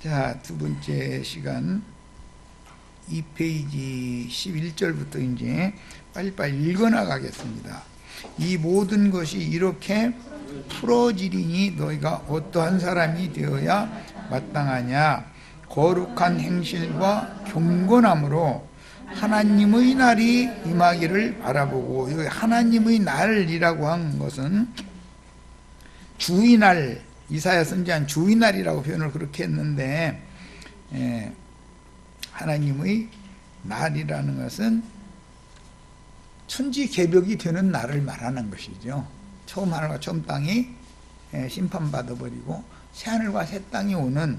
자, 두 번째 시간 2페이지 11절부터 이제 빨리빨리 읽어나가겠습니다. 이 모든 것이 이렇게 풀어지리니 너희가 어떠한 사람이 되어야 마땅하냐. 거룩한 행실과 경건함으로 하나님의 날이 임하기를 바라보고, 여기 하나님의 날이라고 한 것은 주의 날, 이사야 선지자는 주의 날이라고 표현을 그렇게 했는데, 하나님의 날이라는 것은 천지 개벽이 되는 날을 말하는 것이죠. 처음 하늘과 처음 땅이 심판받아 버리고 새하늘과 새 땅이 오는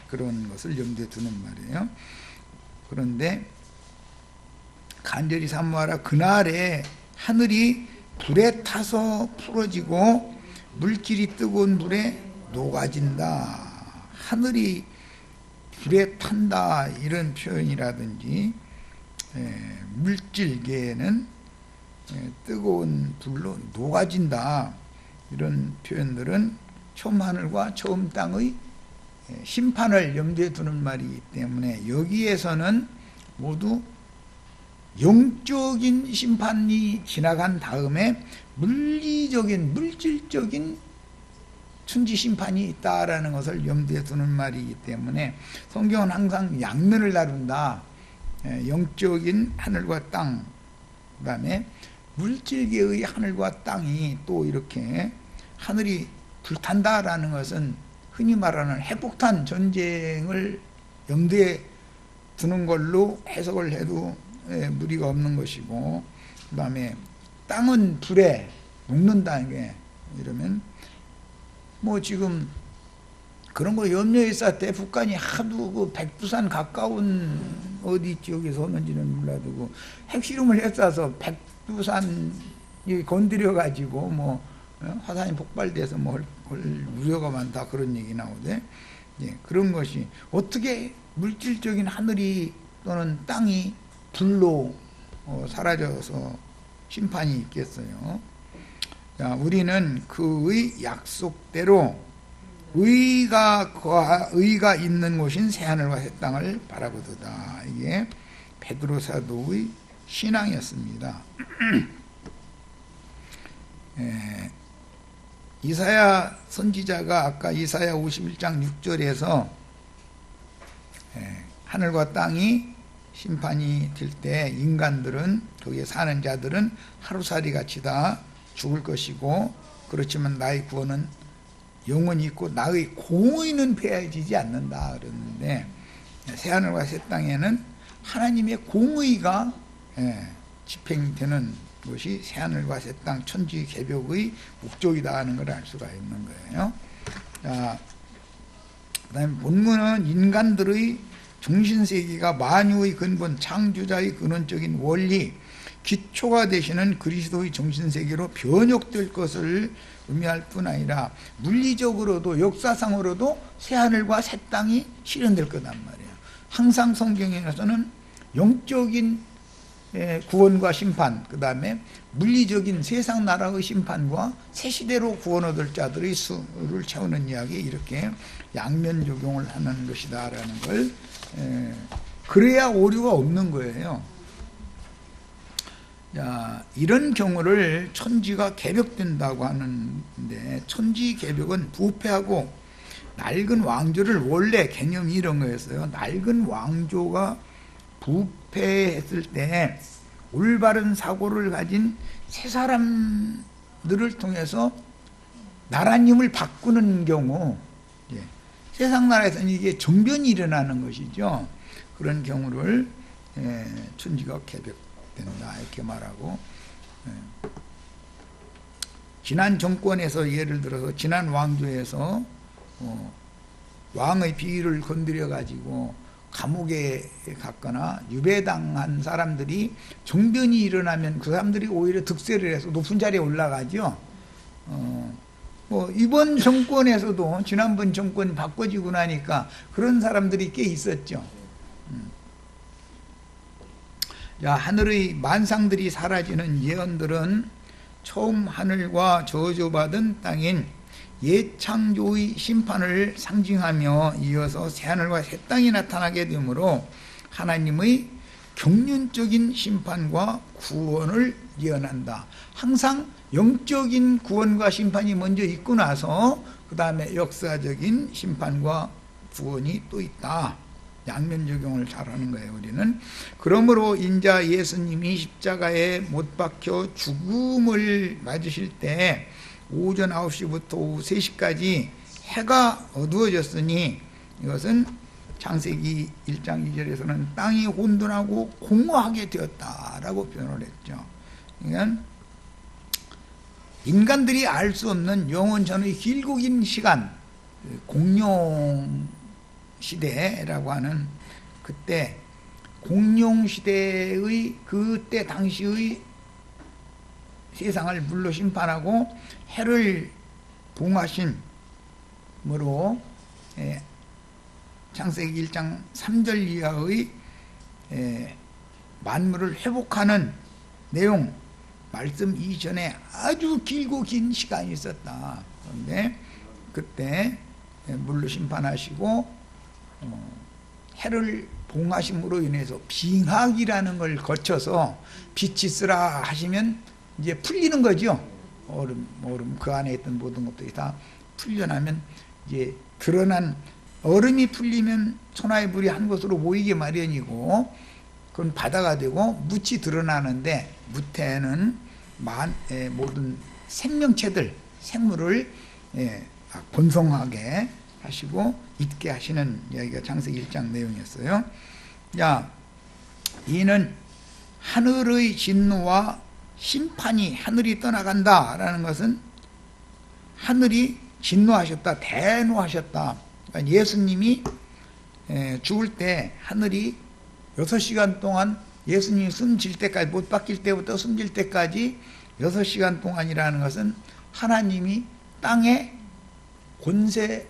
그런 것을 염두에 두는 말이에요. 그런데 간절히 사모하라. 그날에 하늘이 불에 타서 풀어지고 물질이 뜨거운 불에 녹아진다. 하늘이 불에 탄다, 이런 표현이라든지 물질계는 뜨거운 불로 녹아진다, 이런 표현들은 처음 하늘과 처음 땅의 심판을 염두에 두는 말이기 때문에 여기에서는 모두 영적인 심판이 지나간 다음에 물리적인, 물질적인 천지 심판이 있다라는 것을 염두에 두는 말이기 때문에 성경은 항상 양면을 다룬다. 영적인 하늘과 땅, 그 다음에 물질계의 하늘과 땅이 또 이렇게 하늘이 불탄다라는 것은 흔히 말하는 핵폭탄 전쟁을 염두에 두는 걸로 해석을 해도 무리가 없는 것이고, 그 다음에 땅은 불에 녹는다는 게, 이러면 뭐 지금 그런 거 염려에 있을 때 북한이 하도 그 백두산 가까운 어디 지역에서 오는지는 몰라도 그 핵실험을 했어서 백두산이 건드려 가지고 뭐 화산이 폭발돼서 뭐 할 우려가 많다, 그런 얘기 나오대. 그런 것이 어떻게 물질적인 하늘이 또는 땅이 불로 사라져서 심판이 있겠어요. 자, 우리는 그의 약속대로 의가 있는 곳인 새하늘과 새 땅을 바라보도다. 이게 베드로 사도의 신앙이었습니다. 이사야 선지자가 아까 이사야 51장 6절에서 하늘과 땅이 심판이 될 때 인간들은, 거기에 사는 자들은 하루살이 같이 다 죽을 것이고, 그렇지만 나의 구원은 영원히 있고 나의 공의는 폐해지지 않는다 그랬는데, 새하늘과 새 땅에는 하나님의 공의가 집행되는 것이 새하늘과 새 땅 천지 개벽의 목적이다 하는 걸 알 수가 있는 거예요. 자, 그 다음에 본문은 인간들의 정신세계가 만유의 근본, 창조자의 근원적인 원리, 기초가 되시는 그리스도의 정신세계로 변혁될 것을 의미할 뿐 아니라 물리적으로도 역사상으로도 새하늘과 새 땅이 실현될 거란 말이에요. 항상 성경에서는 영적인 구원과 심판, 그 다음에 물리적인 세상 나라의 심판과 새 시대로 구원 얻을 자들의 수를 채우는 이야기, 이렇게 양면 적용을 하는 것이다 라는 걸, 그래야 오류가 없는 거예요. 자, 이런 경우를 천지가 개벽된다고 하는데, 천지 개벽은 부패하고 낡은 왕조를, 원래 개념이 이런 거였어요. 낡은 왕조가 부패했을 때 올바른 사고를 가진 새 사람들을 통해서 나라님을 바꾸는 경우, 세상 나라에서는 이게 정변이 일어나는 것이죠. 그런 경우를 천지가 개벽된다 이렇게 말하고, 지난 정권에서, 예를 들어서 지난 왕조에서 왕의 비위를 건드려 가지고 감옥에 갔거나 유배당한 사람들이 정변이 일어나면 그 사람들이 오히려 득세를 해서 높은 자리에 올라가죠. 뭐 이번 정권에서도 지난번 정권이 바꿔지고 나니까 그런 사람들이 꽤 있었죠. 자, 하늘의 만상들이 사라지는 예언들은 처음 하늘과 저주받은 땅인 예창조의 심판을 상징하며 이어서 새하늘과 새 땅이 나타나게 되므로 하나님의 경륜적인 심판과 구원을 예언한다. 항상 영적인 구원과 심판이 먼저 있고 나서 그 다음에 역사적인 심판과 구원이 또 있다. 양면 적용을 잘하는 거예요, 우리는. 그러므로 인자 예수님이 십자가에 못 박혀 죽음을 맞으실 때 오전 9시부터 오후 3시까지 해가 어두워졌으니 이것은 창세기 1장 2절에서는 땅이 혼돈하고 공허하게 되었다라고 표현을 했죠. 그러니까 인간들이 알 수 없는 영원전의 길고 긴 시간, 공룡 시대라고 하는 그때 공룡 시대의 그때 당시의 세상을 물로 심판하고 해를 봉하심으로 창세기 1장 3절 이하의 만물을 회복하는 내용 말씀 이전에 아주 길고 긴 시간이 있었다. 그런데 그때 물로 심판하시고 해를 봉하심으로 인해서 빙하기라는 걸 거쳐서 빛이 쓰라 하시면 이제 풀리는 거죠. 얼음 그 안에 있던 모든 것들이 다 풀려나면 이제 드러난 얼음이 풀리면 천하의 물이 한 곳으로 모이게 마련이고 그건 바다가 되고 묻이 드러나는데 묻에는 모든 생명체들 생물을 번성하게 하시고 있게 하시는 이야기가 창세기 1장 내용이었어요. 자, 이는 하늘의 진노와 심판이 하늘이 떠나간다라는 것은 하늘이 진노하셨다, 대노하셨다. 그러니까 예수님이 죽을 때 하늘이 6시간 동안 예수님이 숨질 때까지 못 박힐 때부터 숨질 때까지 6시간 동안이라는 것은 하나님이 땅에 권세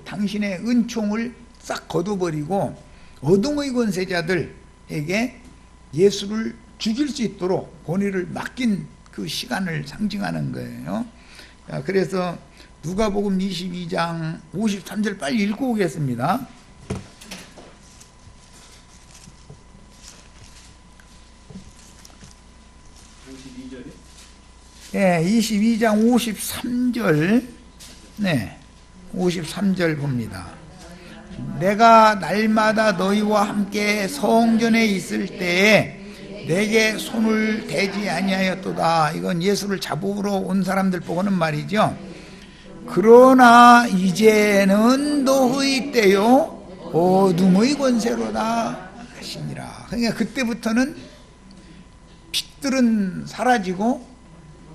당신의 은총을 싹 걷어버리고 어둠의 권세자들에게 예수를 죽일 수 있도록 권위를 맡긴 그 시간을 상징하는 거예요. 자, 그래서 누가복음 22장 53절 빨리 읽고 오겠습니다. 네, 22장 53절, 네, 53절 봅니다. 내가 날마다 너희와 함께 성전에 있을 때에 내게 손을 대지 아니하였도다. 이건 예수를 잡으러 온 사람들 보고는 말이죠. 그러나 이제는 너희 때요 어둠의 권세로다 하시니라. 그러니까 그때부터는 빛들은 사라지고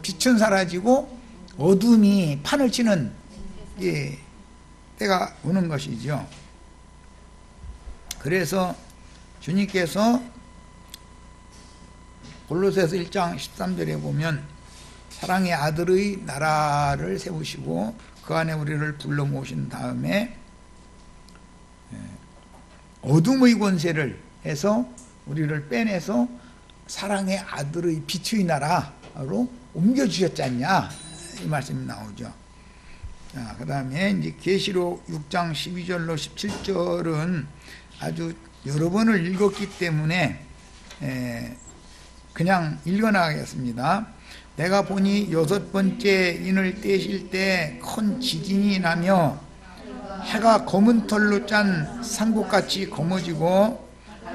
빛은 사라지고 어둠이 판을 치는 때가 오는 것이죠. 그래서 주님께서 골로새서 1장 13절에 보면 사랑의 아들의 나라를 세우시고 그 안에 우리를 불러 모으신 다음에 어둠의 권세를 해서 우리를 빼내서 사랑의 아들의 빛의 나라로 옮겨주셨지 않냐 이 말씀이 나오죠. 자, 그 다음에 이제 계시록 6장 12절로 17절은 아주 여러 번을 읽었기 때문에 그냥 읽어나가겠습니다. 내가 보니 6번째 인을 떼실 때 큰 지진이 나며 해가 검은 털로 짠 산국같이 검어지고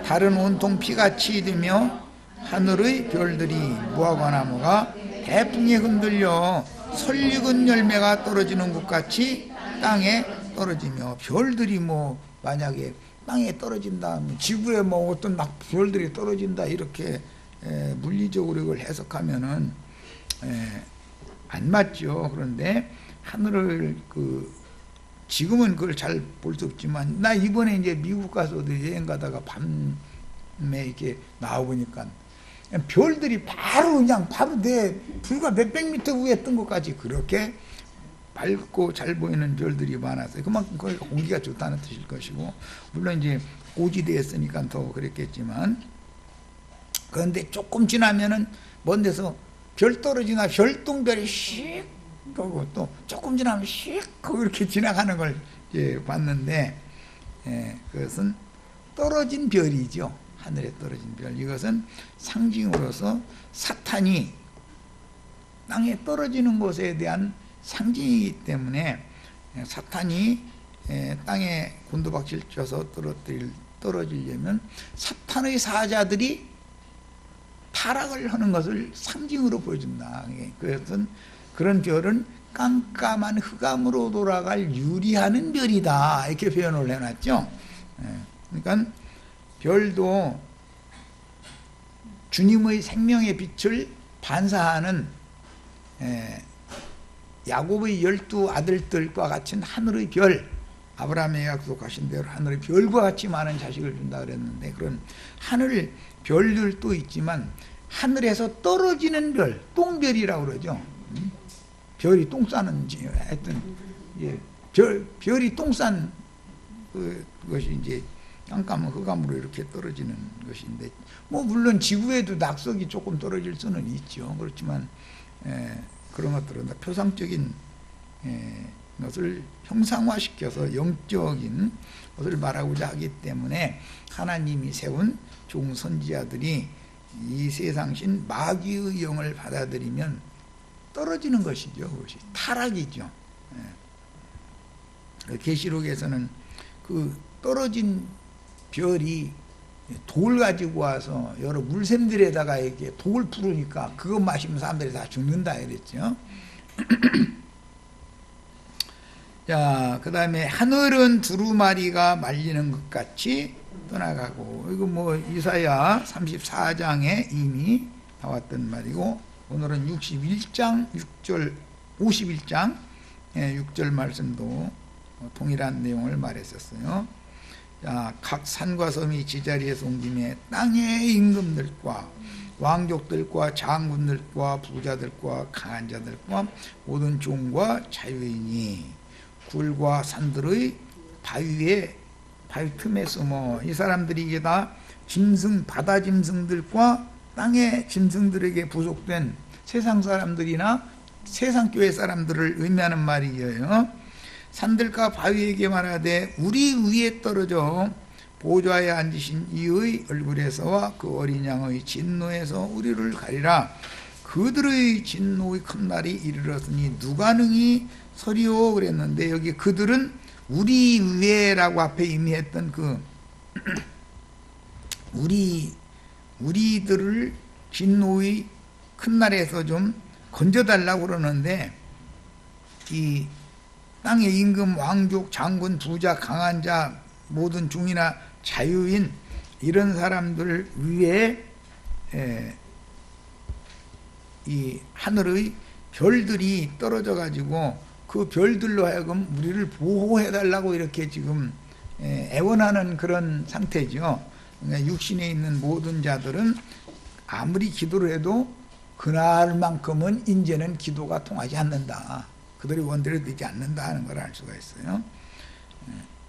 달은 온통 피같이 되며 하늘의 별들이 무화과 나무가 대풍에 흔들려 설익은 열매가 떨어지는 것 같이 땅에 떨어지며 별들이 뭐 만약에 땅에 떨어진다 지구에 뭐 어떤 막 별들이 떨어진다 이렇게 물리적으로 이걸 해석하면은 안 맞죠. 그런데 하늘을 지금은 그걸 잘 볼 수 없지만 나 이번에 이제 미국 가서도 여행 가다가 밤에 이렇게 나와보니까 별들이 바로 내 불과 몇백 미터 위에 뜬 것까지 그렇게 밝고 잘 보이는 별들이 많았어요. 그만큼 거기가 공기가 좋다는 뜻일 것이고 물론 이제 고지대에 있으니까 더 그랬겠지만 그런데 조금 지나면은 먼 데서 별 떨어지나 별똥별이 씩 그리고 또 조금 지나면 휙 하고 이렇게 지나가는 걸 봤는데, 그것은 떨어진 별이죠. 하늘에 떨어진 별. 이것은 상징으로서 사탄이 땅에 떨어지는 것에 대한 상징이기 때문에, 사탄이 땅에 곤두박질 쳐서 떨어지려면 사탄의 사자들이 타락을 하는 것을 상징으로 보여준다. 그것은 그런 별은 깜깜한 흑암으로 돌아갈 유리하는 별이다, 이렇게 표현을 해놨죠. 그러니까 별도 주님의 생명의 빛을 반사하는 야곱의 12 아들들과 같은 하늘의 별, 아브라함의 약속하신 대로 하늘의 별과 같이 많은 자식을 준다 그랬는데, 그런 하늘 별들도 있지만 하늘에서 떨어지는 별, 똥별이라고 그러죠. 별이 똥 싸는지 하여튼, 별이 똥 싼 그것이 이제 깜깜한 흑암으로 이렇게 떨어지는 것인데, 뭐 물론 지구에도 낙석이 조금 떨어질 수는 있죠. 그렇지만 그런 것들은 다 표상적인 것을 형상화시켜서 영적인 것을 말하고자 하기 때문에, 하나님이 세운 종 선지자들이 이 세상신 마귀의 영을 받아들이면 떨어지는 것이죠. 그것이 타락이죠. 계시록에서는 그 떨어진 별이 돌 가지고 와서 여러 물샘들에다가 이렇게 독을 부르니까 그거 마시면 사람들이 다 죽는다 이랬죠. 자, 그 다음에 하늘은 두루마리가 말리는 것 같이 떠나가고, 이거 뭐 이사야 34장에 이미 나왔던 말이고, 오늘은 61장 6절 51장 6절 말씀도 동일한 내용을 말했었어요. 자, 각 산과 섬이 지자리에서 옮김에 땅의 임금들과 왕족들과 장군들과 부자들과 강한 자들과 모든 종과 자유인이 굴과 산들의 바위 틈에 숨어, 이 사람들이 이게 다 짐승, 바다 짐승들과 땅의 짐승들에게 부속된 세상 사람들이나 세상 교회 사람들을 의미하는 말이에요. 산들과 바위에게 말하되 우리 위에 떨어져 보좌에 앉으신 이의 얼굴에서와 그 어린 양의 진노에서 우리를 가리라. 그들의 진노의 큰 날이 이르렀으니 누가 능히 서리오 그랬는데, 여기 그들은 우리 위에라고 앞에 이미 했던 그 우리들을 진노의 큰 날에서 좀 건져달라고 그러는데, 이 땅의 임금, 왕족, 장군, 부자, 강한 자, 모든 중이나 자유인, 이런 사람들 위에 이 하늘의 별들이 떨어져 가지고 그 별들로 하여금 우리를 보호해달라고 이렇게 지금 애원하는 그런 상태죠. 그러니까 육신에 있는 모든 자들은 아무리 기도를 해도 그날만큼은 이제는 기도가 통하지 않는다. 그들이 원대로 되지 않는다 하는 걸 알 수가 있어요.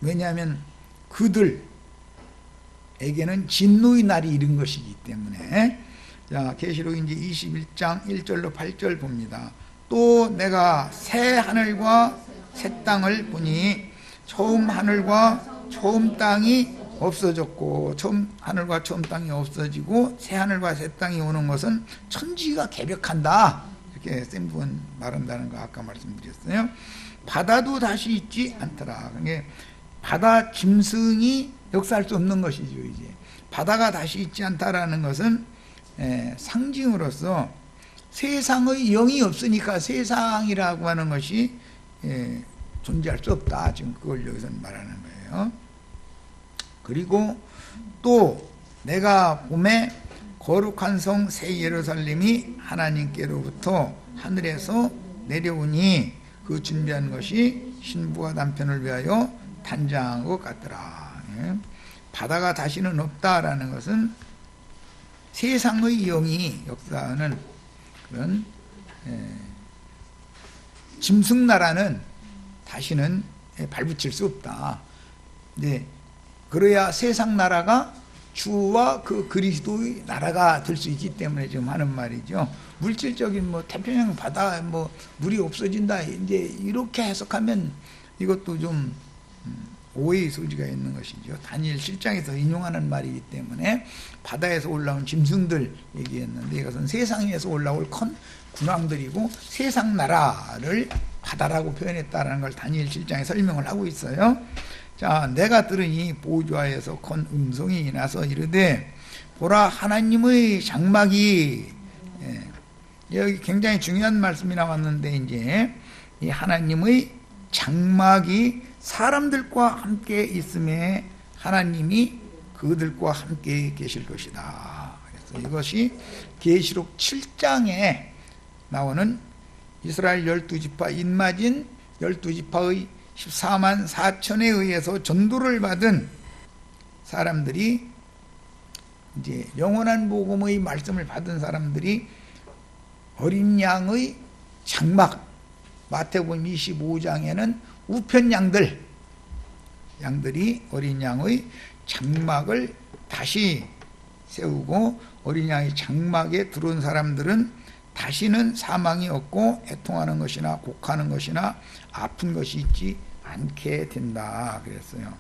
왜냐하면 그들에게는 진노의 날이 이른 것이기 때문에. 자, 계시록 이제 21장 1절로 8절 봅니다. 또 내가 새 하늘과 새 땅을 보니 처음 하늘과 처음 땅이 없어졌고, 처음 하늘과 처음 땅이 없어지고 새 하늘과 새 땅이 오는 것은 천지가 개벽한다, 이렇게 샘분 말한다는 거 아까 말씀드렸어요. 바다도 다시 있지 않더라. 그게 바다 짐승이 역사할 수 없는 것이죠. 이제 바다가 다시 있지 않다라는 것은 상징으로서 세상의 영이 없으니까 세상이라고 하는 것이 존재할 수 없다, 지금 그걸 여기서 말하는 거예요. 그리고 또 내가 봄에 거룩한 성 새 예루살렘이 하나님께로부터 하늘에서 내려오니 그 준비한 것이 신부가 남편을 위하여 단장한 것 같더라. 바다가 다시는 없다라는 것은 세상의 영이 역사하는 그런 짐승나라는 다시는 발붙일 수 없다. 네, 그래야 세상 나라가 주와 그 그리스도의 나라가 될 수 있기 때문에 지금 하는 말이죠. 물질적인 뭐 태평양 바다 뭐 물이 없어진다 이제 이렇게 해석하면 이것도 좀 오해의 소지가 있는 것이죠. 다니엘 7장에서 인용하는 말이기 때문에 바다에서 올라온 짐승들 얘기했는데 이것은 세상에서 올라올 큰 군왕들이고 세상 나라를 바다라고 표현했다라는 걸 다니엘 7장에 설명을 하고 있어요. 자, 내가 들으니 보좌에서 큰 음성이 나서 이르되 보라 하나님의 장막이, 여기 굉장히 중요한 말씀이 나왔는데 이제 이 하나님의 장막이 사람들과 함께 있음에 하나님이 그들과 함께 계실 것이다. 그래서 이것이 계시록 7장에 나오는 이스라엘 12지파 인마진 12지파의 14만 4천에 의해서 전도를 받은 사람들이 이제 영원한 복음의 말씀을 받은 사람들이 어린 양의 장막, 마태복음 25장에는 우편 양들이 어린 양의 장막을 다시 세우고 어린 양의 장막에 들어온 사람들은 다시는 사망이 없고 애통하는 것이나 곡하는 것이나 아픈 것이 있지 않게 된다 그랬어요.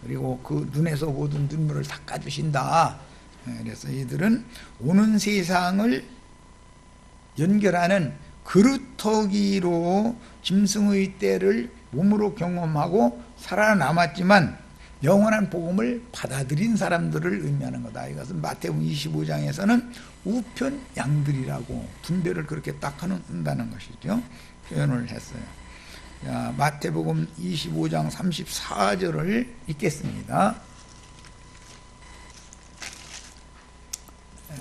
그리고 그 눈에서 모든 눈물을 닦아주신다. 그래서 이들은 오는 세상을 연결하는 그루터기로 짐승의 때를 몸으로 경험하고 살아남았지만 영원한 복음을 받아들인 사람들을 의미하는 거다. 이것은 마태복음 25장에서는 우편 양들이라고 분별을 그렇게 딱 한다는 것이죠. 표현을 했어요. 자, 마태복음 25장 34절을 읽겠습니다.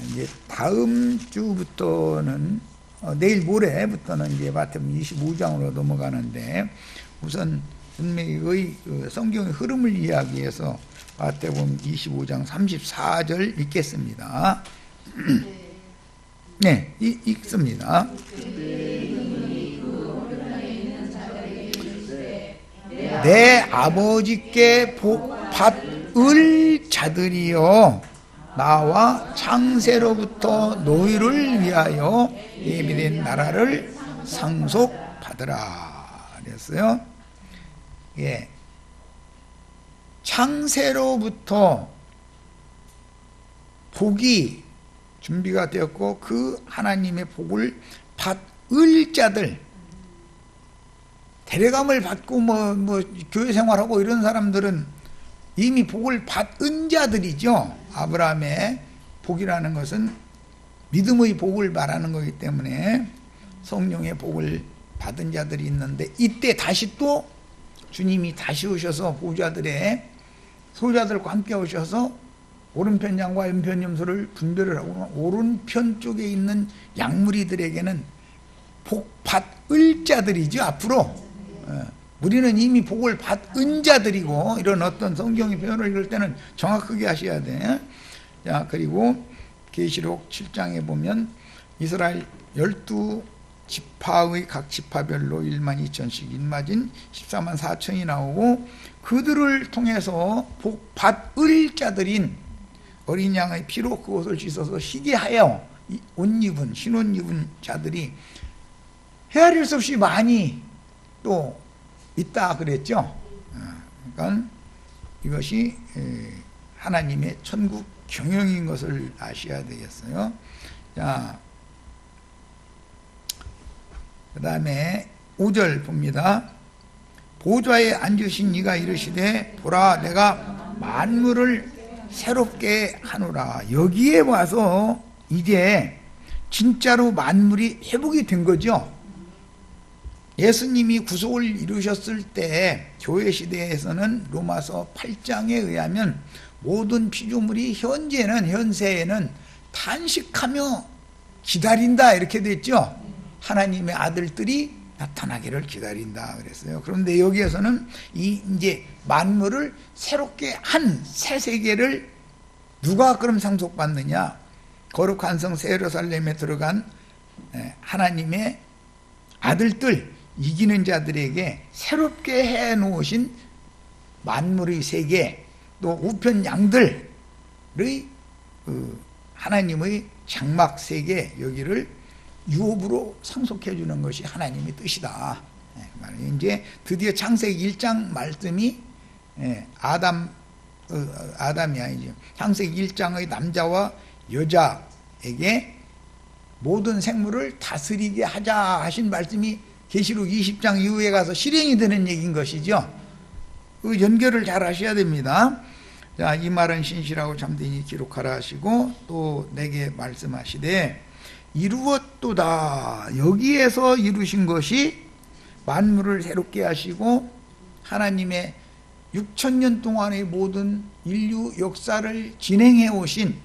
이제 다음 주부터는 내일 모레부터는 이제 마태복음 25장으로 넘어가는데 우선 분명히 성경의 흐름을 이야기해서 마태복음 25장 34절 읽겠습니다. 네, 읽습니다. 내 아버지께 복 받을 자들이여 나와 창세로부터 너희를 위하여 예비된 나라를 상속받으라 그랬어요. 예, 창세로부터 복이 준비가 되었고 그 하나님의 복을 받을 자들, 데려감을 받고 뭐 교회 생활하고 이런 사람들은 이미 복을 받은 자들이죠. 아브라함의 복이라는 것은 믿음의 복을 말하는 거기 때문에 성령의 복을 받은 자들이 있는데 이때 다시 또 주님이 다시 오셔서 보좌들의 소자들과 함께 오셔서 오른편 양과 왼편 염소를 분별을 하고 오른편 쪽에 있는 양무리들에게는 복 받을 자들이죠. 앞으로 우리는 이미 복을 받은 자들이고 이런 어떤 성경의 표현을 읽을 때는 정확하게 하셔야 돼. 자, 그리고 계시록 7장에 보면 이스라엘 12지파의 각 지파별로 1만 2천씩 인마진 14만 4천이 나오고 그들을 통해서 복 받을 자들인 어린 양의 피로 그것을 씻어서 희게 하여 옷 입은 신옷 입은 자들이 헤아릴 수 없이 많이 또 있다 그랬죠. 그러니까 이것이 하나님의 천국 경영인 것을 아셔야 되겠어요. 자, 그 다음에 5절 봅니다. 보좌에 앉으신 이가 이르시되 보라 내가 만물을 새롭게 하노라. 여기에 와서 이제 진짜로 만물이 회복이 된 거죠. 예수님이 구속을 이루셨을 때 교회 시대에서는 로마서 8장에 의하면 모든 피조물이 현세에는 탄식하며 기다린다 이렇게 됐죠. 하나님의 아들들이 나타나기를 기다린다 그랬어요. 그런데 여기에서는 이제 만물을 새롭게 한 새 세계를 누가 그럼 상속받느냐? 거룩한 성 새 예루살렘에 들어간 하나님의 아들들 이기는 자들에게 새롭게 해 놓으신 만물의 세계, 또 우편 양들의 하나님의 장막 세계 여기를 유업으로 상속해 주는 것이 하나님의 뜻이다. 이제 드디어 창세기 1장 말씀이 아담이 아니죠. 창세기 1장의 남자와 여자에게 모든 생물을 다스리게 하자 하신 말씀이 계시록 20장 이후에 가서 실행이 되는 얘기인 것이죠. 그 연결을 잘 하셔야 됩니다. 자, 이 말은 신실하고 참되니 기록하라 하시고 또 내게 말씀하시되 이루었도다. 여기에서 이루신 것이 만물을 새롭게 하시고 하나님의 6,000년 동안의 모든 인류 역사를 진행해 오신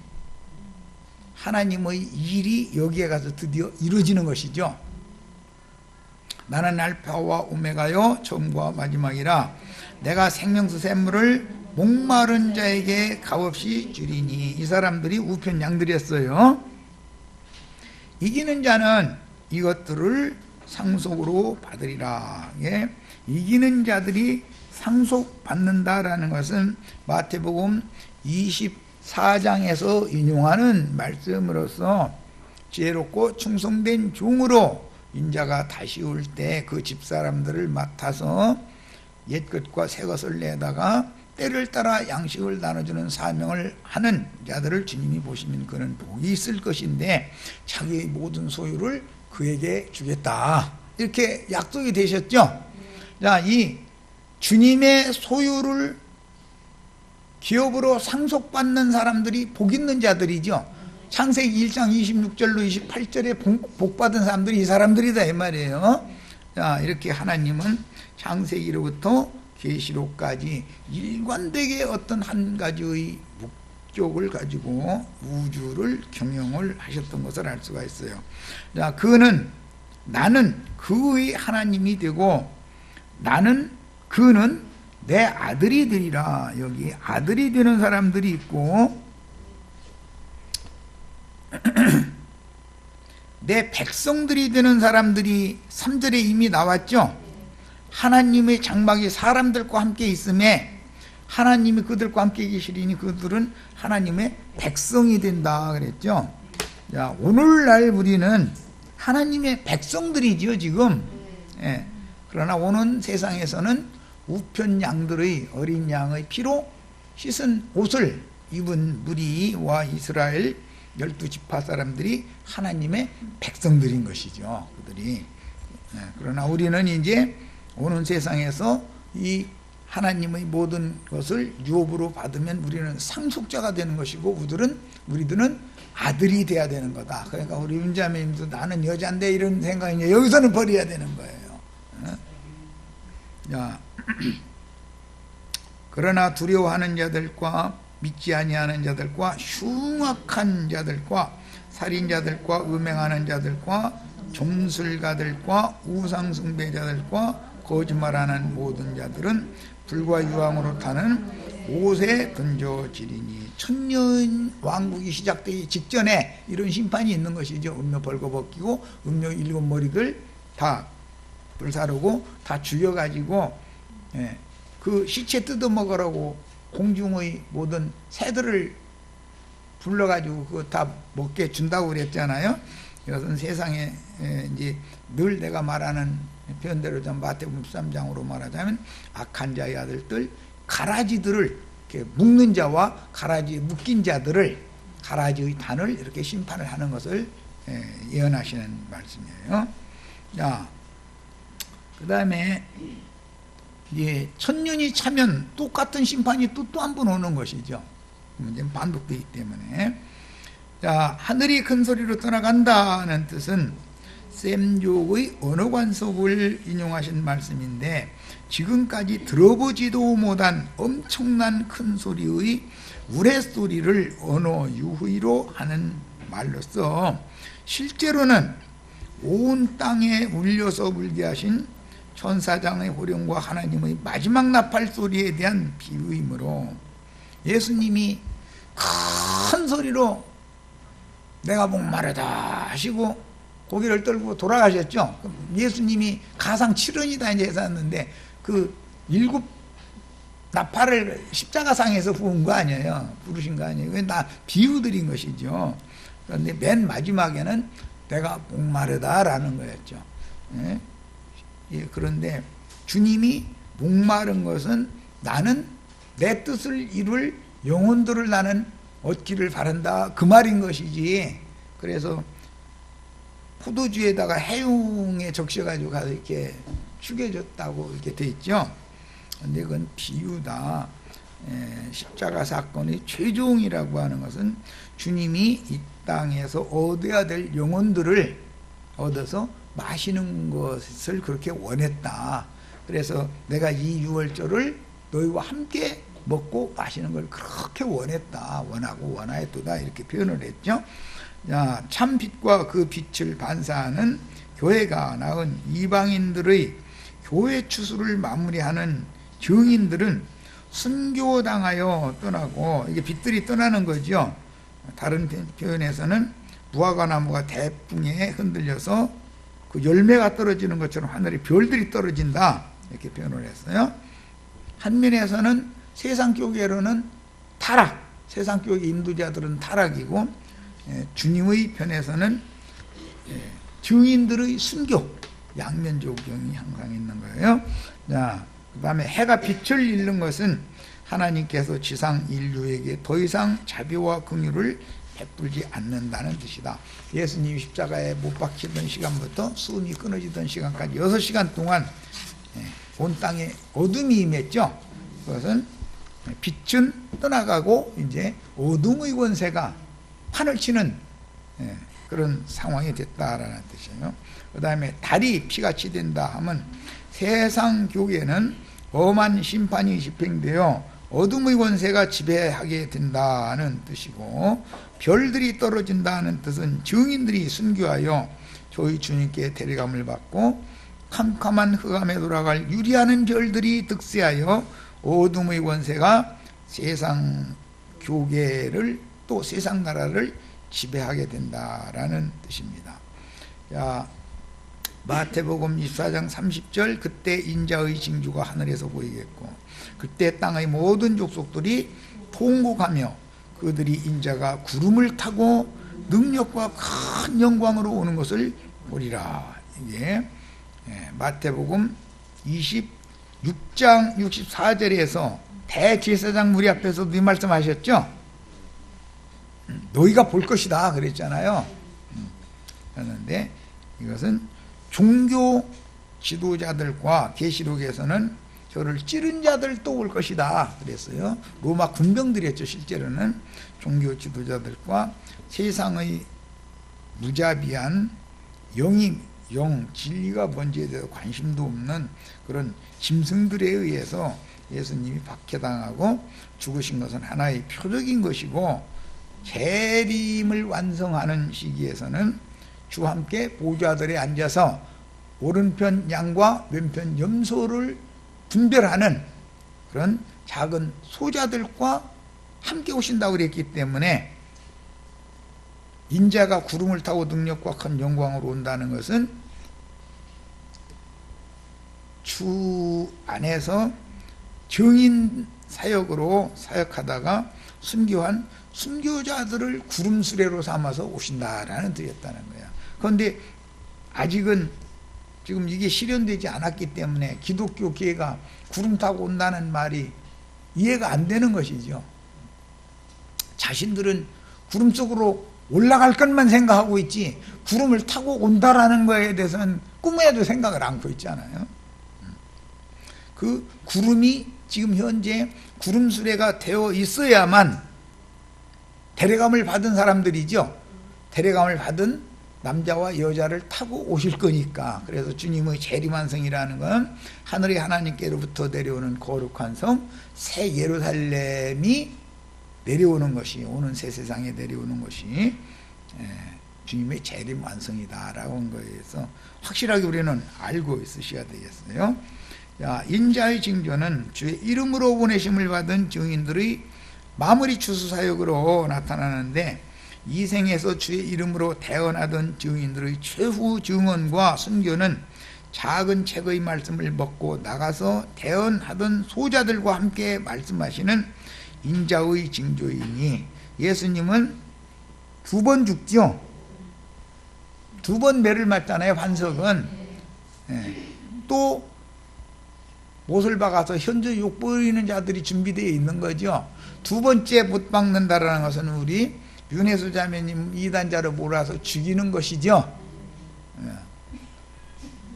하나님의 일이 여기에 가서 드디어 이루어지는 것이죠. 나는 알파와 오메가요 처음과 마지막이라 내가 생명수 샘물을 목마른 자에게 값없이 주리니. 이 사람들이 우편 양들이었어요. 이기는 자는 이것들을 상속으로 받으리라. 예? 이기는 자들이 상속받는다라는 것은 마태복음 24장에서 인용하는 말씀으로서 지혜롭고 충성된 종으로 인자가 다시 올 때 그 집사람들을 맡아서 옛것과 새것을 내다가 때를 따라 양식을 나눠주는 사명을 하는 자들을 주님이 보시면 그는 복이 있을 것인데 자기의 모든 소유를 그에게 주겠다. 이렇게 약속이 되셨죠. 자, 이 주님의 소유를 기업으로 상속받는 사람들이 복 있는 자들이죠. 창세기 1장 26절로 28절에 복 받은 사람들이 이 사람들이다 이 말이에요. 자, 이렇게 하나님은 창세기로부터 계시록까지 일관되게 어떤 한 가지의 목적을 가지고 우주를 경영을 하셨던 것을 알 수가 있어요. 자, 나는 그의 하나님이 되고 그는 내 아들이 되리라. 여기 아들이 되는 사람들이 있고 내 백성들이 되는 사람들이 3절에 이미 나왔죠. 하나님의 장막이 사람들과 함께 있음에 하나님이 그들과 함께 계시리니 그들은 하나님의 백성이 된다 그랬죠. 자, 오늘날 우리는 하나님의 백성들이죠 지금. 예. 그러나 오는 세상에서는 우편 양들의 어린 양의 피로 씻은 옷을 입은 무리와 이스라엘 12지파 사람들이 하나님의 백성들인 것이죠. 그들이. 예. 그러나 우리는 이제 오는 세상에서 이 하나님의 모든 것을 유업으로 받으면 우리는 상속자가 되는 것이고 우리들은 아들이 돼야 되는 거다. 그러니까 우리 윤자매님도 나는 여잔데 이런 생각이 여기서는 버려야 되는 거예요. 자, 그러나 두려워하는 자들과 믿지 아니하는 자들과 흉악한 자들과 살인자들과 음행하는 자들과 점술가들과 우상숭배자들과 거짓말하는 모든 자들은 불과 유황으로 타는 옷에 던져지리니. 천년 왕국이 시작되기 직전에 이런 심판이 있는 것이죠. 음료 벌거벗기고 음료 7머리들 다 불사르고 다 죽여가지고 그 시체 뜯어먹으라고 공중의 모든 새들을 불러가지고 그거 다 먹게 준다고 그랬잖아요. 이것은 세상에 이제 늘 내가 말하는 표현대로 좀 마태복음 13장으로 말하자면 악한 자의 아들들 가라지들을 이렇게 묶는 자와 가라지에 묶인 자들을 가라지의 단을 이렇게 심판을 하는 것을 예언하시는 말씀이에요. 자, 그 다음에 이제 천년이 차면 똑같은 심판이 또 한 번 오는 것이죠. 이제 반복되기 때문에. 자, 하늘이 큰 소리로 떠나간다는 뜻은 샘족의 언어관속을 인용하신 말씀인데 지금까지 들어보지도 못한 엄청난 큰 소리의 우레소리를 언어 유희로 하는 말로써 실제로는 온 땅에 울려서 울게 하신 천사장의 호령과 하나님의 마지막 나팔 소리에 대한 비유이므로 예수님이 큰 소리로 내가 목마르다 하시고 고개를 떨고 돌아가셨죠. 예수님이 가상 7원이다 이제 했었는데 그 7 나팔을 십자가상에서 부은 거 아니에요. 부르신 거 아니에요. 그건 다 비유드린 것이죠. 그런데 맨 마지막에는 내가 목마르다라는 거였죠. 예? 예, 그런데 주님이 목마른 것은 나는 내 뜻을 이룰 영혼들을 나는 얻기를 바란다 그 말인 것이지. 그래서 포도주에다가 해웅에 적셔가지고 가서 이렇게 죽여줬다고 이렇게 돼 있죠. 근데 그건 비유다. 십자가 사건의 최종이라고 하는 것은 주님이 이 땅에서 얻어야 될 영혼들을 얻어서 마시는 것을 그렇게 원했다. 그래서 내가 이 유월절을 너희와 함께 먹고 마시는 걸 그렇게 원했다. 원하고 원하였도다. 이렇게 표현을 했죠. 자, 참 빛과 그 빛을 반사하는 교회가 낳은 이방인들의 교회 추수를 마무리하는 증인들은 순교당하여 떠나고, 이게 빛들이 떠나는 거죠. 다른 표현에서는 무화과 나무가 대풍에 흔들려서 그 열매가 떨어지는 것처럼 하늘에 별들이 떨어진다. 이렇게 표현을 했어요. 한 면에서는 세상 교계로는 타락, 세상 교계 인도자들은 타락이고, 주님의 편에서는 증인들의 순교, 양면 조경이 항상 있는 거예요. 자, 그 다음에 해가 빛을 잃는 것은 하나님께서 지상 인류에게 더 이상 자비와 긍휼을 베풀지 않는다는 뜻이다. 예수님이 십자가에 못 박히던 시간부터 숨이 끊어지던 시간까지 6시간 동안 온 땅에 어둠이 임했죠. 그것은 빛은 떠나가고 이제 어둠의 권세가 판을 치는 그런 상황이 됐다라는 뜻이에요. 그 다음에 달이 피같이 된다 하면 세상 교계는 엄한 심판이 집행되어 어둠의 권세가 지배하게 된다는 뜻이고, 별들이 떨어진다는 뜻은 증인들이 순교하여 저희 주님께 데려감을 받고 캄캄한 흑암에 돌아갈 유리하는 별들이 득세하여 어둠의 권세가 세상 교계를 또 세상 나라를 지배하게 된다라는 뜻입니다. 자, 마태복음 24장 30절, 그때 인자의 징조가 하늘에서 보이겠고 그때 땅의 모든 족속들이 통곡하며 그들이 인자가 구름을 타고 능력과 큰 영광으로 오는 것을 보리라. 이게 마태복음 26장 64절에서 대제사장 무리 앞에서도 이 말씀하셨죠. 너희가 볼 것이다 그랬잖아요. 그런데 이것은 종교 지도자들과 계시록에서는 저를 찌른 자들 또 올 것이다 그랬어요. 로마 군병들이었죠. 실제로는 종교 지도자들과 세상의 무자비한 영 진리가 뭔지에 대해서 관심도 없는 그런 짐승들에 의해서 예수님이 박해당하고 죽으신 것은 하나의 표적인 것이고, 재림을 완성하는 시기에서는 주와 함께 보좌들에 앉아서 오른편 양과 왼편 염소를 분별하는 그런 작은 소자들과 함께 오신다고 그랬기 때문에 인자가 구름을 타고 능력과 큰 영광으로 온다는 것은 주 안에서 증인 사역으로 사역하다가 순교한 순교자들을 구름 수레로 삼아서 오신다라는 뜻이었다는 거야. 그런데 아직은 지금 이게 실현되지 않았기 때문에 기독교 계가 구름 타고 온다는 말이 이해가 안 되는 것이죠. 자신들은 구름 속으로 올라갈 것만 생각하고 있지 구름을 타고 온다라는 거에 대해서는 꿈에도 생각을 않고 있잖아요. 그 구름이 지금 현재 구름 수레가 되어 있어야만 데려감을 받은 사람들이죠. 데려감을 받은 남자와 여자를 타고 오실 거니까. 그래서 주님의 재림완성이라는 건 하늘의 하나님께로부터 내려오는 거룩한 성 새 예루살렘이 내려오는 것이, 오는 새 세상에 내려오는 것이 주님의 재림완성이다라고 한 거에서 확실하게 우리는 알고 있으셔야 되겠어요. 자, 인자의 징조는 주의 이름으로 보내심을 받은 증인들의 마무리 추수 사역으로 나타나는데, 이 생에서 주의 이름으로 태어나던 증인들의 최후 증언과 순교는 작은 책의 말씀을 먹고 나가서 대언하던 소자들과 함께 말씀하시는 인자의 징조이니, 예수님은 2번 죽죠. 2번 매를 맞잖아요. 반석은. 또 못을 박아서 현재 욕 부리는 자들이 준비되어 있는 거죠. 2번째 못 박는다라는 것은 우리 윤혜수 자매님 이단자로 몰아서 죽이는 것이죠.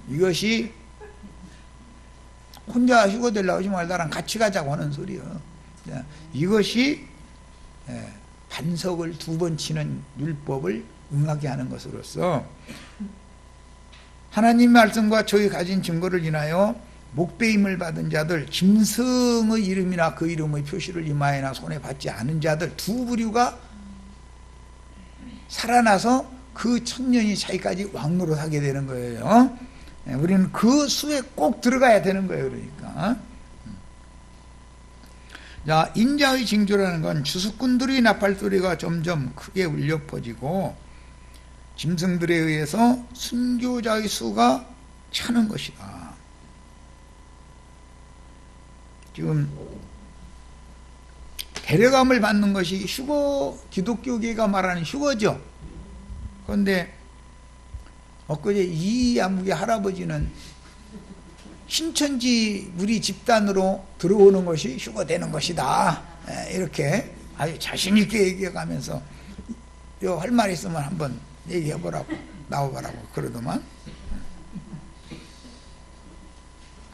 이것이 혼자 휴거 되려고 하지 말고 나랑 같이 가자고 하는 소리요. 이것이 반석을 2번 치는 율법을 응하게 하는 것으로서 하나님 말씀과 저희 가진 증거를 인하여 목배임을 받은 자들, 짐승의 이름이나 그 이름의 표시를 이마에나 손에 받지 않은 자들 2부류가 살아나서 그 1000년이 차이까지 왕노릇하게 되는 거예요. 우리는 그 수에 꼭 들어가야 되는 거예요. 그러니까 자, 인자의 징조라는 건 주수꾼들의 나팔소리가 점점 크게 울려 퍼지고 짐승들에 의해서 순교자의 수가 차는 것이다. 지금 데려감을 받는 것이 휴거, 기독교계가 말하는 휴거죠. 그런데 엊그제 이야무개 할아버지는 신천지 우리 집단으로 들어오는 것이 휴거되는 것이다. 이렇게 아주 자신있게 얘기해가면서 할 말 있으면 한번 얘기해보라고, 나와보라고 그러더만.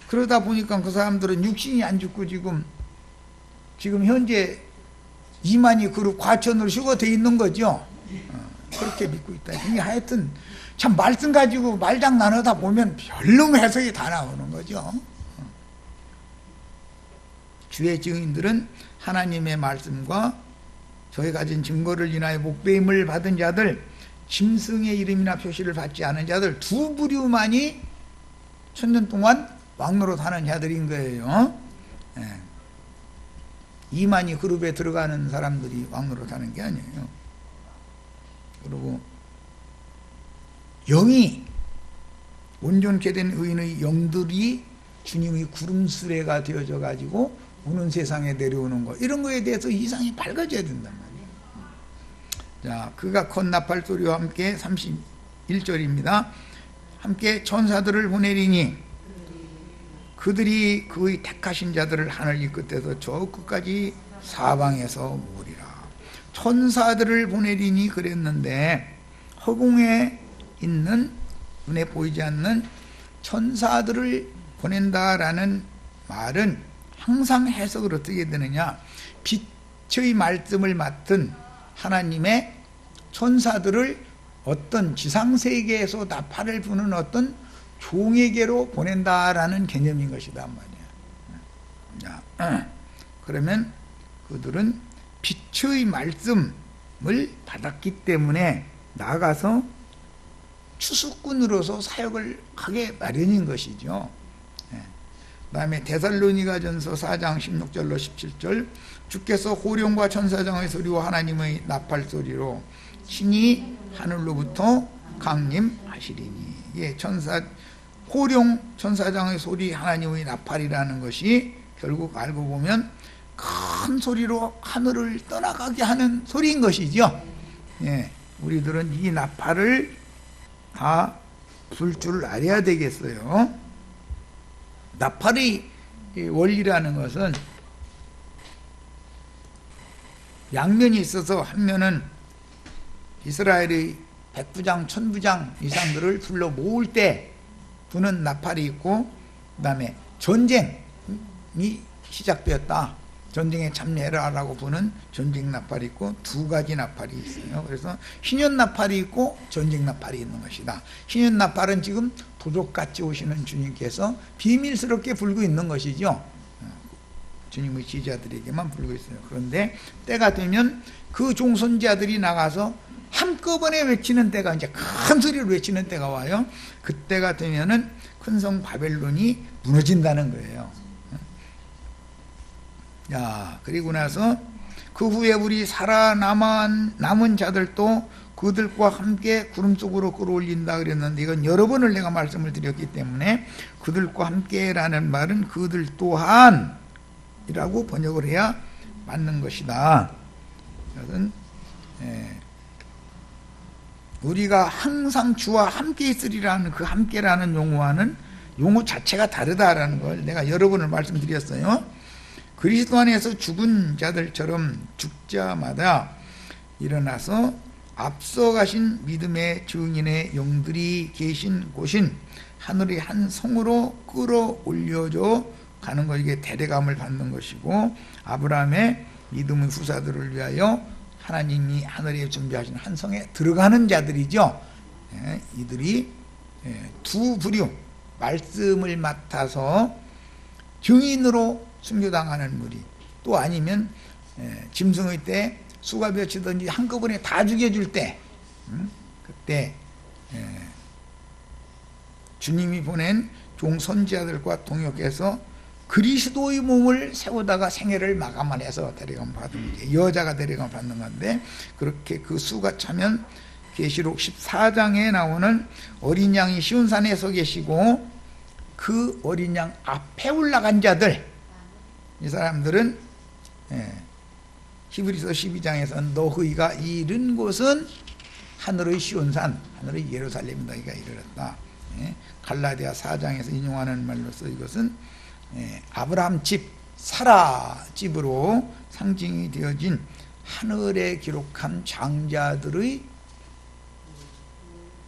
그러다 보니까 그 사람들은 육신이 안 죽고 지금 현재 이만희 그룹 과천으로 휴거되어 있는 거죠. 그렇게 믿고 있다. 이게 하여튼 참 말씀 가지고 말장난 하다 보면 별놈 해석이 다 나오는 거죠. 주의 증인들은 하나님의 말씀과 저희 가진 증거를 인하여 목배임을 받은 자들, 짐승의 이름이나 표시를 받지 않은 자들 2부류만이 1000년 동안 왕노릇하는 자들인 거예요. 이만희 그룹에 들어가는 사람들이 왕노릇하는 게 아니에요. 그리고 영이 온전케 된 의인의 영들이 주님의 구름수레가 되어져 가지고 오는 세상에 내려오는 거, 이런 거에 대해서 이상이 밝아져야 된단 말이에요. 자, 그가 큰 나팔 소리와 함께 31절입니다. 함께 천사들을 보내리니 그들이 그의 택하신 자들을 하늘 이 끝에서 저 끝까지 사방에서 모으리라. 천사들을 보내리니 그랬는데 허공에 있는 눈에 보이지 않는 천사들을 보낸다라는 말은 항상 해석을 어떻게 되느냐, 빛의 말씀을 맡은 하나님의 천사들을 어떤 지상세계에서 나팔을 부는 어떤 종에게로 보낸다라는 개념인 것이다 말이야. 그러면 그들은 빛의 말씀을 받았기 때문에 나가서 추수꾼으로서 사역을 하게 마련인 것이죠. 그 다음에 데살로니가전서 4장 16절로 17절, 주께서 호령과 천사장의 소리와 하나님의 나팔 소리로 신이 하늘로부터 강림하시리니. 예, 호령 천사장의 소리, 하나님의 나팔이라는 것이 결국 알고 보면 큰 소리로 하늘을 떠나가게 하는 소리인 것이죠. 예, 우리들은 이 나팔을 다 불 줄 알아야 되겠어요. 나팔의 원리라는 것은 양면이 있어서 한 면은 이스라엘의 백부장, 천부장 이상들을 불러 모을 때 부는 나팔이 있고, 그 다음에 전쟁이 시작되었다, 전쟁에 참여해라라고 부는 전쟁 나팔이 있고, 2가지 나팔이 있어요. 그래서 희년 나팔이 있고 전쟁 나팔이 있는 것이다. 희년 나팔은 지금 도적같이 오시는 주님께서 비밀스럽게 불고 있는 것이죠. 주님의 지지자들에게만 불고 있어요. 그런데 때가 되면 그 종손자들이 나가서 한꺼번에 외치는 때가, 이제 큰 소리로 외치는 때가 와요. 그때가 되면은 큰 성 바벨론이 무너진다는 거예요. 야, 그리고 나서 그 후에 우리 살아남은 자들도 그들과 함께 구름 속으로 끌어올린다 그랬는데 이건 여러 번을 내가 말씀을 드렸기 때문에 그들과 함께라는 말은 그들 또한 이라고 번역을 해야 맞는 것이다. 그것은 우리가 항상 주와 함께 있으리라는 그 함께라는 용어와는 용어 자체가 다르다라는 걸 내가 여러 번을 말씀드렸어요. 그리스도 안에서 죽은 자들처럼 죽자마다 일어나서 앞서 가신 믿음의 증인의 영들이 계신 곳인 하늘의 한 성으로 끌어올려져 가는 것, 이게 대대감을 받는 것이고, 아브라함의 믿음의 후사들을 위하여 하나님이 하늘에 준비하신 한 성에 들어가는 자들이죠. 이들이 두 부류, 말씀을 맡아서 증인으로 순교당하는 무리, 또 아니면 짐승의 때 수가 벼치든지 한꺼번에 다 죽여줄 때, 그때 주님이 보낸 종 선지자들과 동역해서 그리스도의 몸을 세우다가 생애를 마감을 해서 데려감 받은 게 여자가 데려감 받는 건데, 그렇게 그 수가 차면 계시록 14장에 나오는 어린 양이 시온산에 서 계시고 그 어린 양 앞에 올라간 자들, 이 사람들은 히브리서 12장에서 너희가 이른 곳은 하늘의 시온산, 하늘의 예루살렘 너희가 이르렀다. 갈라디아 4장에서 인용하는 말로서 이것은 아브라함 집, 사라 집으로 상징이 되어진 하늘에 기록한 장자들의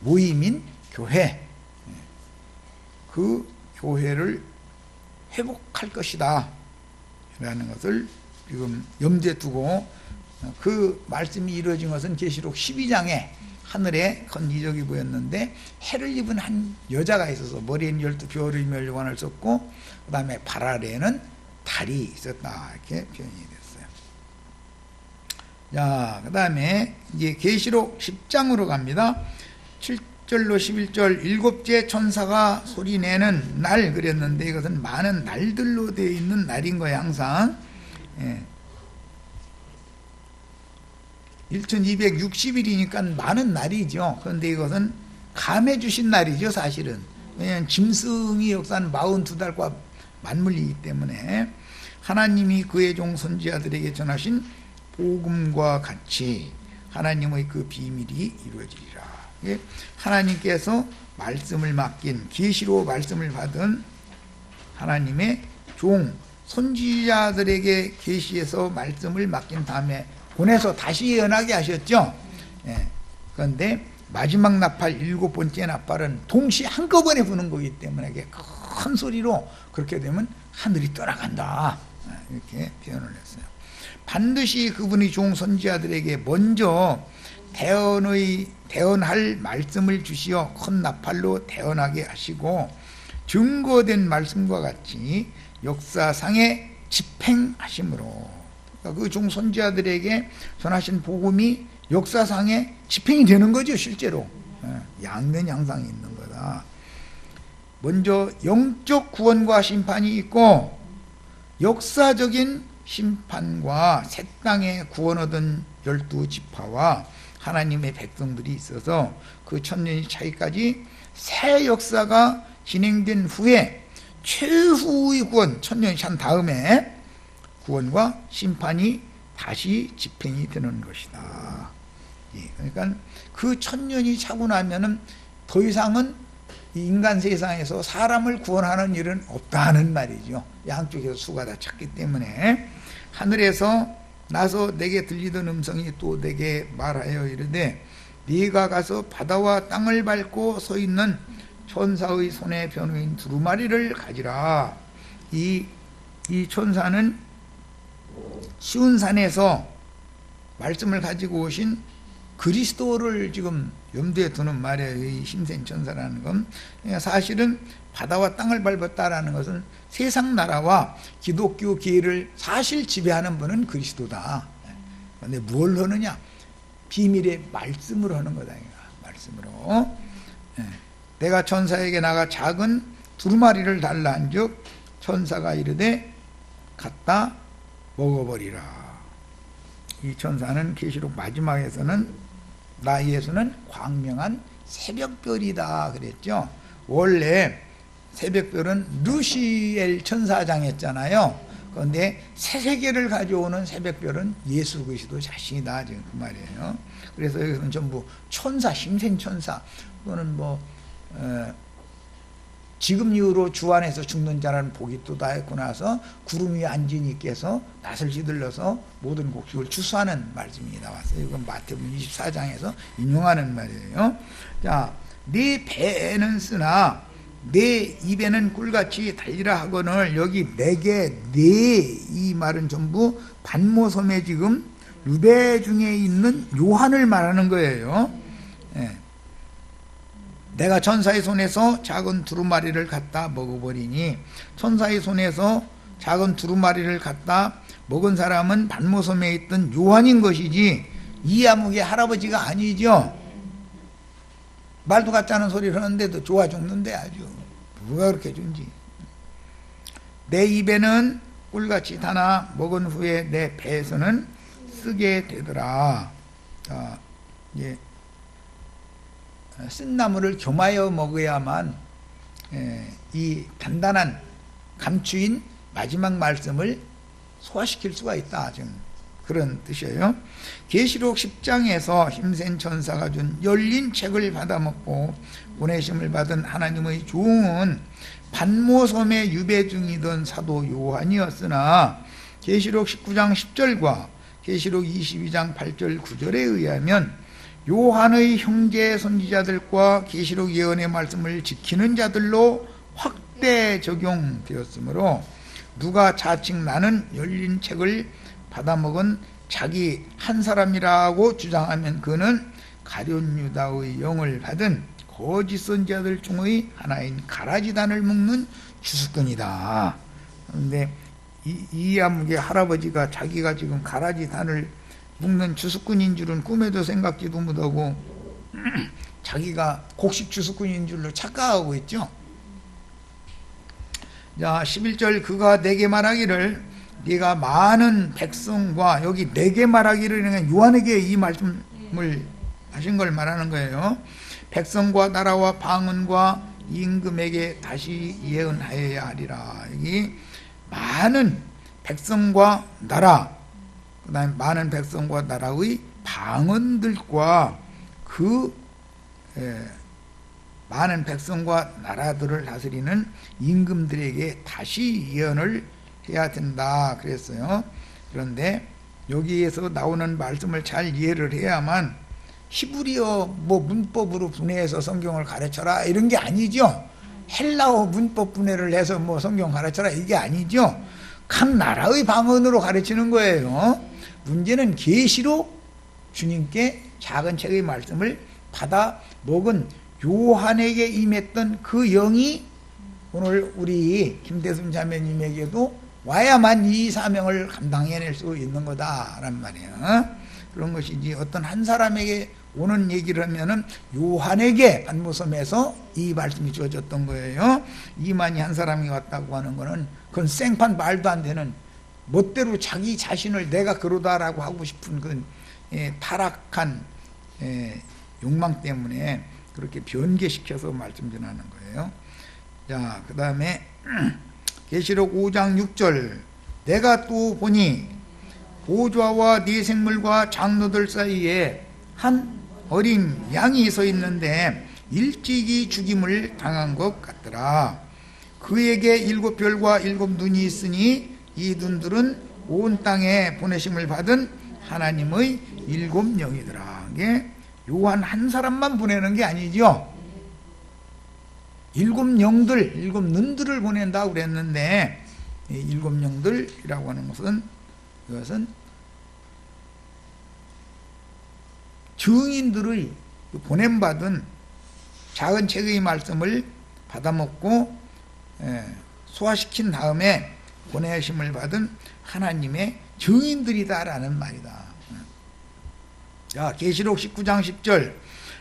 모임인 교회, 그 교회를 회복할 것이다 라는 것을 지금 염두에 두고, 그 말씀이 이루어진 것은 계시록 12장에 하늘에 큰 이적이 보였는데 해를 입은 한 여자가 있어서 머리에는 12별의 멸관을 썼고 그 다음에 발 아래에는 달이 있었다, 이렇게 표현이 됐어요. 자, 그 다음에 이제 계시록 10장으로 갑니다. 7절로 11절, 일곱째 천사가 소리내는 날 그랬는데 이것은 많은 날들로 되어 있는 날인 거예요. 항상 1260일이니까 많은 날이죠. 그런데 이것은 감해 주신 날이죠, 사실은. 왜냐하면 짐승이 역사는 42달과 맞물리기 때문에 하나님이 그의 종 선지자들에게 전하신 복음과 같이 하나님의 그 비밀이 이루어지리라. 하나님께서 말씀을 맡긴, 계시로 말씀을 받은 하나님의 종 선지자들에게 계시에서 말씀을 맡긴 다음에 보내서 다시 예언하게 하셨죠. 그런데 마지막 나팔, 7번째 나팔은 동시에 한꺼번에 부는 거기 때문에 큰 소리로, 그렇게 되면 하늘이 떠나간다, 이렇게 표현을 했어요. 반드시 그분이 종 선지자들에게 먼저 대언할 말씀을 주시어 큰 나팔로 대언하게 하시고 증거된 말씀과 같이 역사상에 집행하심으로, 그 종 선지자들에게 전하신 복음이 역사상에 집행이 되는 거죠. 실제로 양면 양상이 있는 거다. 먼저 영적 구원과 심판이 있고 역사적인 심판과 새 땅에 구원 얻은 12지파와 하나님의 백성들이 있어서 그 천년이 차기까지 새 역사가 진행된 후에 최후의 구원, 천년이 찬 다음에 구원과 심판이 다시 집행이 되는 것이다. 그러니까 그 천년이 차고 나면은 더 이상은 인간 세상에서 사람을 구원하는 일은 없다는 말이죠. 양쪽에서 수가 다 찼기 때문에 하늘에서 나서 내게 들리던 음성이 또 내게 말하여 이르되 네가 가서 바다와 땅을 밟고 서 있는 천사의 손에 변호인 두루마리를 가지라. 이 천사는 시온산에서 말씀을 가지고 오신 그리스도를 지금 염두에 두는 말이에요. 이 힘센 천사라는 건. 그러니까 사실은 바다와 땅을 밟았다라는 것은 세상 나라와 기독교 기회를 사실 지배하는 분은 그리스도다. 그런데 뭘 하느냐? 비밀의 말씀으로 하는 거다. 말씀으로. 내가 천사에게 나가 작은 두루마리를 달라 한즉 천사가 이르되 갖다 먹어버리라. 이 천사는 계시록 마지막에서는 나 예수는 광명한 새벽별이다 그랬죠. 원래 새벽별은 루시엘 천사장 했잖아요. 그런데 새 세계를 가져오는 새벽별은 예수 그리스도 자신이다 지금 그 말이에요. 그래서 여기서는 전부 천사, 힘생천사 또는 지금 이후로 주 안에서 죽는 자라는 복이 또 닿고 나서 구름 위에 앉은 이께서 낫을 휘둘러서 모든 곡식을 추수하는 말씀이 나왔어요. 이건 마태복음 24장에서 인용하는 말이에요. 자, 네 배에는 쓰나 내 입에는 꿀같이 달리라 하거늘, 여기 내게 이 말은 전부 반모섬에 지금 르베 중에 있는 요한을 말하는 거예요. 예. 내가 천사의 손에서 작은 두루마리를 갖다 먹어버리니, 천사의 손에서 작은 두루마리를 갖다 먹은 사람은 반모섬에 있던 요한인 것이지 이아묵의 할아버지가 아니죠. 말도 같지 않은 소리를 하는데도 좋아 죽는데 아주 누가 그렇게 준지. 내 입에는 꿀같이 타나 먹은 후에 내 배에서는 쓰게 되더라. 이제 쓴 나물을 겸하여 먹어야만 이 단단한 감추인 마지막 말씀을 소화시킬 수가 있다. 지금 그런 뜻이에요. 계시록 10장에서 힘센 천사가 준 열린 책을 받아먹고 보내심을 받은 하나님의 종은 반모섬에 유배 중이던 사도 요한이었으나 계시록 19장 10절과 계시록 22장 8절 9절에 의하면 요한의 형제 선지자들과 계시록 예언의 말씀을 지키는 자들로 확대 적용되었으므로 누가 자칭 나는 열린 책을 받아먹은 자기 한 사람이라고 주장하면 그는 가룟 유다의 영을 받은 거짓 선지자들 중의 하나인 가라지단을 묶는 주수꾼이다. 그런데 이아묵의 할아버지가 자기가 지금 가라지단을 묶는 주수꾼인 줄은 꿈에도 생각지도 못하고 자기가 곡식 주수꾼인 줄로 착각하고 있죠. 자, 11절 그가 내게 말하기를 네가 많은 백성과, 여기 내게 말하기를 요한에게 이 말씀을 하신 걸 말하는 거예요. 백성과 나라와 방언과 임금에게 다시 예언하여야 하리라. 여기 많은 백성과 나라, 그 다음에 많은 백성과 나라의 방언들과 많은 백성과 나라들을 다스리는 임금들에게 다시 예언을 해야 된다 그랬어요. 그런데 여기에서 나오는 말씀을 잘 이해를 해야만 히브리어 문법으로 분해해서 성경을 가르쳐라 이런 게 아니죠. 헬라어 문법 분해를 해서 성경 가르쳐라 이게 아니죠. 각 나라의 방언으로 가르치는 거예요. 문제는 계시로 주님께 작은 책의 말씀을 받아 먹은 요한에게 임했던 그 영이 오늘 우리 김대순 자매님에게도 와야만 이 사명을 감당해낼 수 있는 거다라는 말이에요. 그런 것이지 어떤 한 사람에게 오는 얘기를 하면은 요한에게 반모섬에서 이 말씀이 주어졌던 거예요. 이만희 한 사람이 왔다고 하는 거는 그건 생판 말도 안 되는 멋대로 자기 자신을 내가 그러다라고 하고 싶은 그 타락한 욕망 때문에 그렇게 변개시켜서 말씀 전하는 거예요. 자, 그 다음에 계시록 5장 6절 내가 또 보니 보좌와 네 생물과 장로들 사이에 한 어린 양이 서 있는데 일찍이 죽임을 당한 것 같더라. 그에게 7별과 7눈이 있으니 이 눈들은 온 땅에 보내심을 받은 하나님의 7영이더라. 이게 요한 한 사람만 보내는 게 아니죠. 7영들, 7눈들을 보낸다고 그랬는데 7영들이라고 하는 것은 이것은 증인들의 보냄받은 작은 책의 말씀을 받아먹고 소화시킨 다음에 보내심을 받은 하나님의 증인들이다라는 말이다. 자, 계시록 19장 10절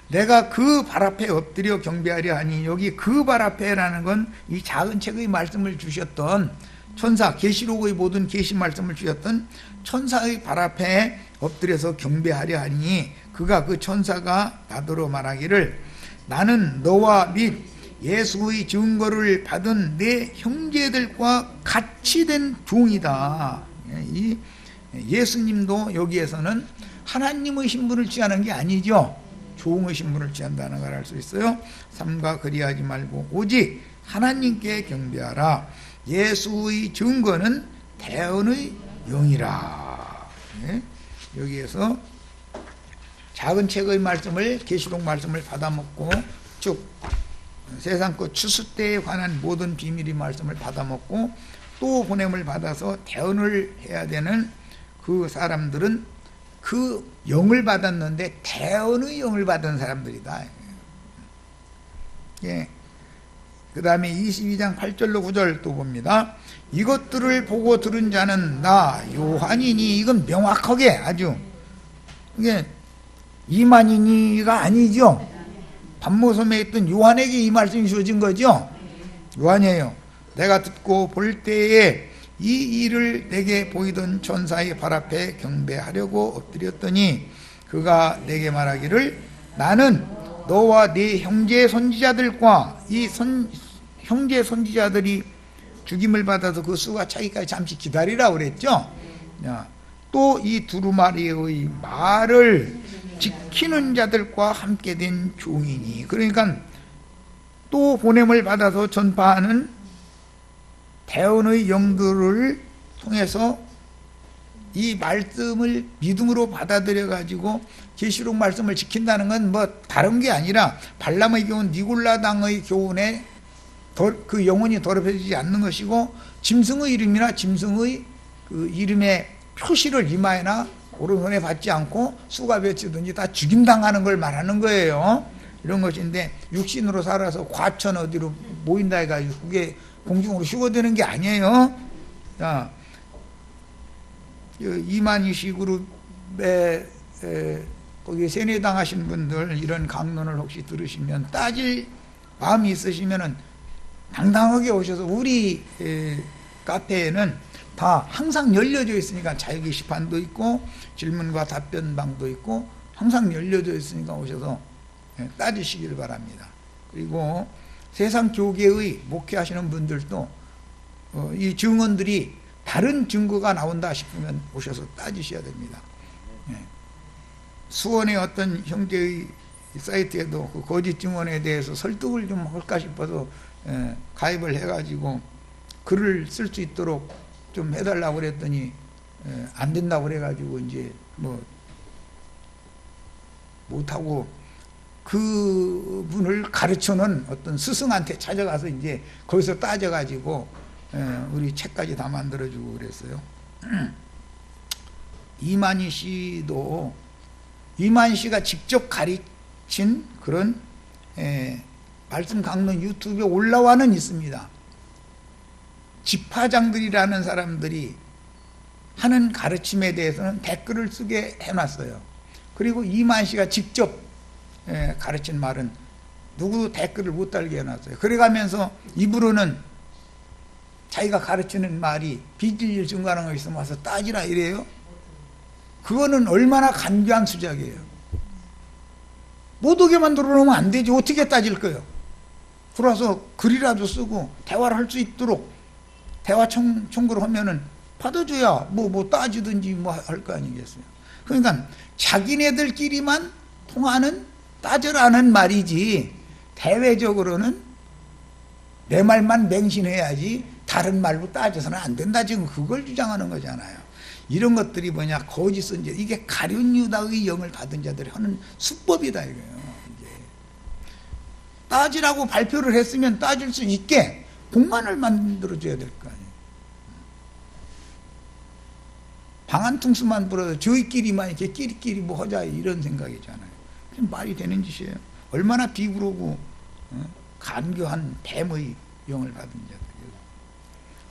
내가 그 발 앞에 엎드려 경배하려 하니, 여기 그 발 앞에라는 건 이 작은 책의 말씀을 주셨던 천사, 계시록의 모든 계시 말씀을 주셨던 천사의 발 앞에 엎드려서 경배하려 하니 그가 그 천사가 나더러 말하기를 나는 너와 및 예수의 증거를 받은 내 형제들과 같이 된 종이다. 이 예수님도 여기에서는 하나님의 신분을 취하는 게 아니죠. 종의 신분을 취한다는 걸 알 수 있어요. 삼가 그리하지 말고 오직 하나님께 경배하라. 예수의 증거는 대언의 영이라. 여기에서 작은 책의 말씀을, 계시록 말씀을 받아먹고 쭉 세상 것 추수 때에 관한 모든 비밀의 말씀을 받아먹고 또 보냄을 받아서 대언을 해야 되는 그 사람들은 그 영을 받았는데 대언의 영을 받은 사람들이다. 예. 그 다음에 22장 8절로 9절 또 봅니다. 이것들을 보고 들은 자는 나 요한이니, 이건 명확하게 아주 이게 이만희니가 아니죠. 반모섬에 있던 요한에게 이 말씀이 주어진 거죠. 요한이에요. 내가 듣고 볼 때에 이 일을 내게 보이던 천사의 발 앞에 경배하려고 엎드렸더니 그가 내게 말하기를 나는 너와 네 형제 선지자들과 이 형제 선지자들이 죽임을 받아서 그 수가 차기까지 잠시 기다리라 그랬죠. 또 이 두루마리의 말을 지키는 자들과 함께 된 종이니, 그러니까 또 보냄을 받아서 전파하는 대언의 영들을 통해서 이 말씀을 믿음으로 받아들여 가지고 계시록 말씀을 지킨다는 건 뭐 다른 게 아니라 발람의 교훈, 니골라당의 교훈에 그 영혼이 더럽혀지지 않는 것이고, 짐승의 이름이나 짐승의 그 이름의 표시를 이마에나 오른손에 받지 않고 수가 맺히든지 다 죽임당하는 걸 말하는 거예요. 이런 것인데 육신으로 살아서 과천 어디로 모인다 해가지고 그게 공중으로 휴거되는 게 아니에요. 자, 이만희씨 그룹에 거기 세뇌당 하신 분들 이런 강론을 혹시 들으시면 따질 마음이 있으시면은 당당하게 오셔서 우리 카페에는 다 항상 열려져 있으니까 자유 게시판도 있고 질문과 답변방도 있고 항상 열려져 있으니까 오셔서 따지시기를 바랍니다. 그리고 세상 교계의 목회하시는 분들도 이 증언들이 다른 증거가 나온다 싶으면 오셔서 따지셔야 됩니다. 수원의 어떤 형제의 사이트에도 그 거짓 증언에 대해서 설득을 좀 할까 싶어서 가입을 해가지고 글을 쓸 수 있도록 좀 해달라고 그랬더니 안 된다고 그래가지고 이제 뭐 못하고 그 분을 가르쳐는 어떤 스승한테 찾아가서 이제 거기서 따져가지고 우리 책까지 다 만들어주고 그랬어요. 이만희 씨도 이만희 씨가 직접 가르친 그런 말씀 강론 유튜브에 올라와는 있습니다. 집화장들이라는 사람들이 하는 가르침에 대해서는 댓글을 쓰게 해놨어요. 그리고 이만 씨가 직접 가르친 말은 누구도 댓글을 못 달게 해놨어요. 그래가면서 입으로는 자기가 가르치는 말이 비진리를 증거하는 거 있으면 와서 따지라 이래요. 그거는 얼마나 간교한 수작이에요. 못 오게 만들어 놓으면 안 되지. 어떻게 따질 거예요? 들어와서 글이라도 쓰고 대화를 할 수 있도록 대화 청구를 하면은 받아줘야 뭐 따지든지 뭐 할 거 아니겠어요. 그러니까 자기네들끼리만 통하는 따져라는 말이지 대외적으로는 내 말만 맹신해야지 다른 말로 따져서는 안 된다, 지금 그걸 주장하는 거잖아요. 이런 것들이 뭐냐, 거짓 선지, 이게 가룟 유다의 영을 받은 자들이 하는 수법이다 이거예요. 이게 따지라고 발표를 했으면 따질 수 있게 공간을 만들어줘야 될 거 아니에요. 방 한 퉁수만 불어도 저희끼리만 이렇게 끼리끼리 뭐 하자 이런 생각이잖아요. 말이 되는 짓이에요. 얼마나 비굴하고 간교한 뱀의 영을 받은 자들이에요.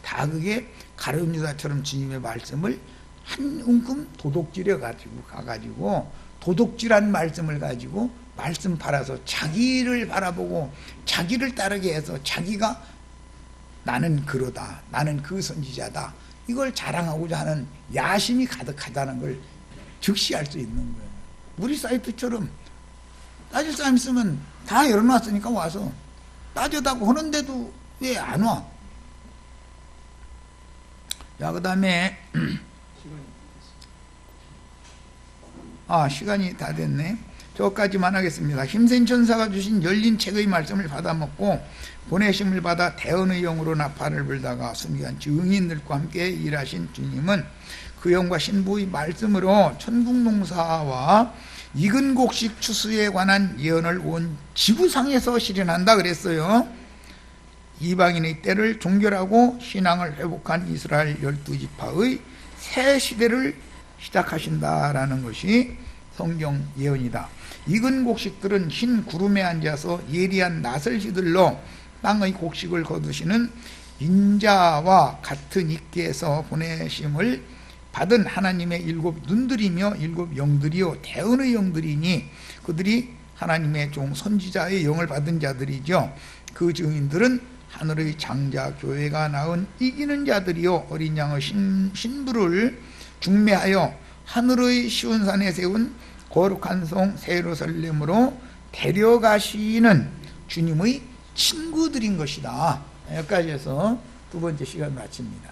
다 그게 가룟 유다처럼 주님의 말씀을 한 움큼 도둑질해 가지고 가가지고 도둑질한 말씀을 가지고 말씀 팔아서 자기를 바라보고 자기를 따르게 해서 자기가 나는 그러다, 나는 그 선지자다, 이걸 자랑하고자 하는 야심이 가득하다는 걸 즉시 알 수 있는 거예요. 우리 사이트처럼 따질 사람 있으면 다 열어놨으니까 와서 따져다고 하는데도 왜 안 와? 자, 그 다음에 시간이 다 됐네. 저까지만 하겠습니다. 힘센 천사가 주신 열린 책의 말씀을 받아먹고 보내심을 받아 대언의 영으로 나팔을 불다가 순교한 증인들과 함께 일하신 주님은 그 영과 신부의 말씀으로 천국농사와 익은 곡식 추수에 관한 예언을 온 지구상에서 실현한다 그랬어요. 이방인의 때를 종결하고 신앙을 회복한 이스라엘 12지파의 새 시대를 시작하신다라는 것이 성경 예언이다. 익은 곡식들은 흰 구름에 앉아서 예리한 낫을 휘둘러 땅의 곡식을 거두시는 인자와 같은 이께서 보내심을 받은 하나님의 7 눈들이며 7 영들이요 대언의 영들이니 그들이 하나님의 종 선지자의 영을 받은 자들이죠. 그 증인들은 하늘의 장자 교회가 낳은 이기는 자들이요 어린 양의 신부를 중매하여 하늘의 시온산에 세운 거룩한 성 새 예루살렘으로 데려가시는 주님의 친구들인 것이다. 여기까지 해서 두 번째 시간 마칩니다.